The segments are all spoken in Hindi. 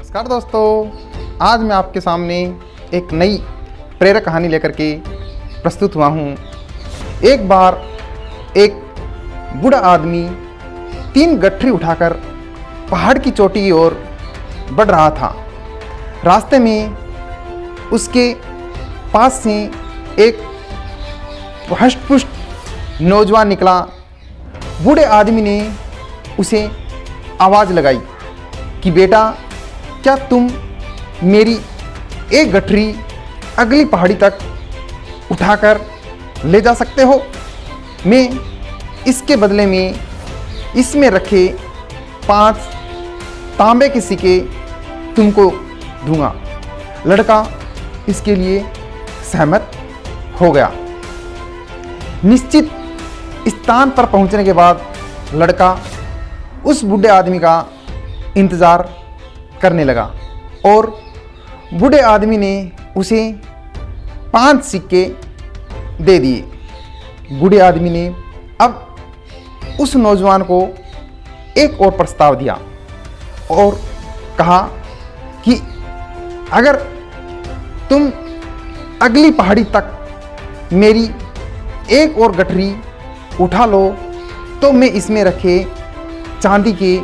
नमस्कार दोस्तों, आज मैं आपके सामने एक नई प्रेरक कहानी लेकर के प्रस्तुत हुआ हूँ। एक बार एक बूढ़ा आदमी 3 गठरी उठाकर पहाड़ की चोटी की ओर बढ़ रहा था। रास्ते में उसके पास से एक हष्ट-पुष्ट नौजवान निकला। बूढ़े आदमी ने उसे आवाज़ लगाई कि बेटा, क्या तुम मेरी एक गठरी अगली पहाड़ी तक उठाकर ले जा सकते हो? मैं इसके बदले में इसमें रखे 5 तांबे के सिक्के तुमको दूंगा। लड़का इसके लिए सहमत हो गया। निश्चित स्थान पर पहुंचने के बाद लड़का उस बूढ़े आदमी का इंतज़ार करने लगा और बूढ़े आदमी ने उसे 5 सिक्के दे दिए। बूढ़े आदमी ने अब उस नौजवान को एक और प्रस्ताव दिया और कहा कि अगर तुम अगली पहाड़ी तक मेरी एक और गठरी उठा लो तो मैं इसमें रखे चांदी के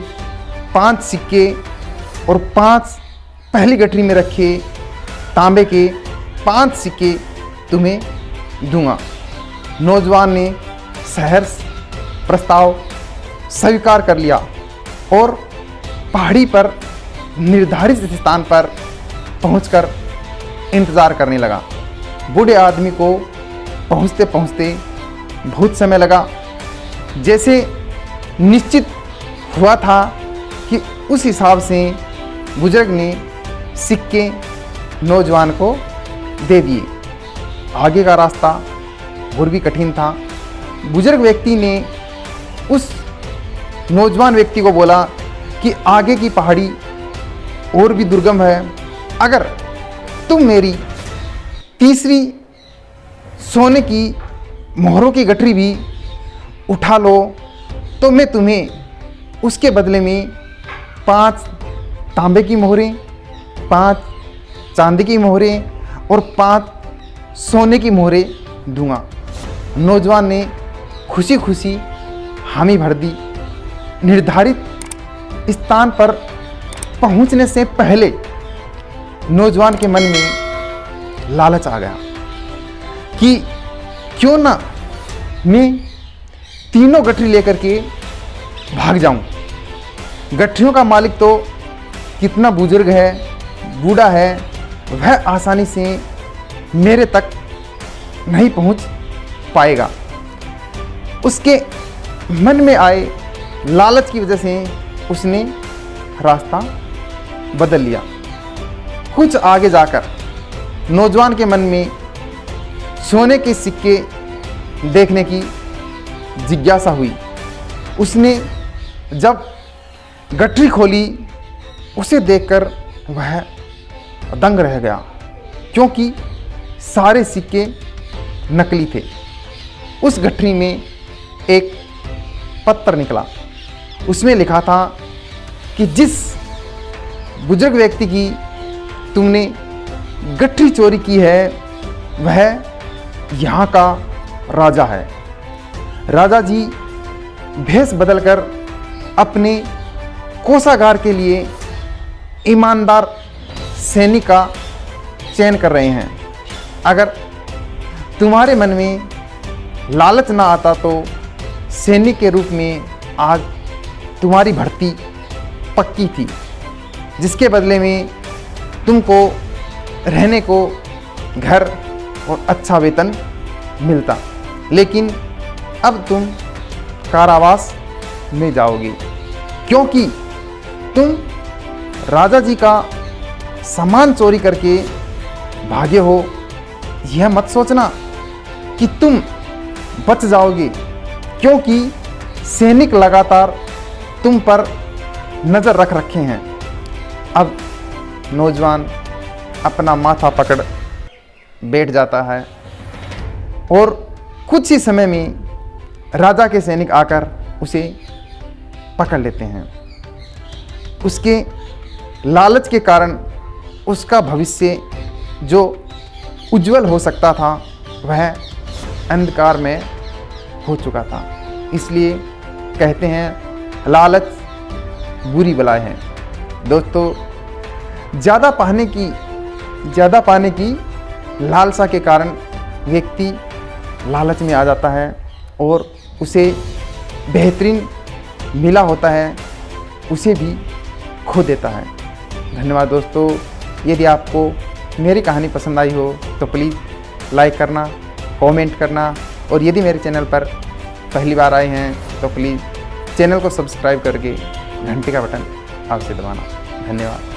5 सिक्के और 5 पहली गठरी में रखे तांबे के 5 सिक्के तुम्हें दूंगा। नौजवान ने सहर्ष प्रस्ताव स्वीकार कर लिया और पहाड़ी पर निर्धारित स्थान पर पहुंचकर इंतज़ार करने लगा। बूढ़े आदमी को पहुंचते पहुंचते बहुत समय लगा। जैसे निश्चित हुआ था कि उस हिसाब से बुजुर्ग ने सिक्के नौजवान को दे दिए। आगे का रास्ता और भी कठिन था। बुजुर्ग व्यक्ति ने उस नौजवान व्यक्ति को बोला कि आगे की पहाड़ी और भी दुर्गम है। अगर तुम मेरी तीसरी सोने की मोहरों की गठरी भी उठा लो तो मैं तुम्हें उसके बदले में 5 तांबे की मोहरें, 5 चांदी की मोहरें और 5 सोने की मोहरें दूंगा। नौजवान ने खुशी खुशी हामी भर दी। निर्धारित स्थान पर पहुंचने से पहले नौजवान के मन में लालच आ गया कि क्यों ना मैं तीनों गठरी लेकर के भाग जाऊं। गठरियों का मालिक तो कितना बुजुर्ग है, बूढ़ा है, वह आसानी से मेरे तक नहीं पहुंच पाएगा। उसके मन में आए लालच की वजह से उसने रास्ता बदल लिया। कुछ आगे जाकर नौजवान के मन में सोने के सिक्के देखने की जिज्ञासा हुई। उसने जब गठरी खोली उसे देखकर वह दंग रह गया, क्योंकि सारे सिक्के नकली थे। उस गठरी में एक पत्र निकला। उसमें लिखा था कि जिस बुजुर्ग व्यक्ति की तुमने गठरी चोरी की है वह यहाँ का राजा है। राजा जी भेष बदलकर अपने कोषागार के लिए ईमानदार सैनिक का चयन कर रहे हैं। अगर तुम्हारे मन में लालच ना आता तो सैनिक के रूप में आज तुम्हारी भर्ती पक्की थी, जिसके बदले में तुमको रहने को घर और अच्छा वेतन मिलता। लेकिन अब तुम कारावास में जाओगे, क्योंकि तुम राजा जी का सामान चोरी करके भागे हो। यह मत सोचना कि तुम बच जाओगे, क्योंकि सैनिक लगातार तुम पर नज़र रख रखे हैं। अब नौजवान अपना माथा पकड़ बैठ जाता है और कुछ ही समय में राजा के सैनिक आकर उसे पकड़ लेते हैं। उसके लालच के कारण उसका भविष्य जो उज्जवल हो सकता था वह अंधकार में हो चुका था। इसलिए कहते हैं लालच बुरी बलाएं है। दोस्तों, ज़्यादा पाने की लालसा के कारण व्यक्ति लालच में आ जाता है और उसे बेहतरीन मिला होता है उसे भी खो देता है। धन्यवाद दोस्तों। यदि आपको मेरी कहानी पसंद आई हो तो प्लीज़ लाइक करना, कमेंट करना और यदि मेरे चैनल पर पहली बार आए हैं तो प्लीज़ चैनल को सब्सक्राइब करके घंटे का बटन आपसे दबाना। धन्यवाद।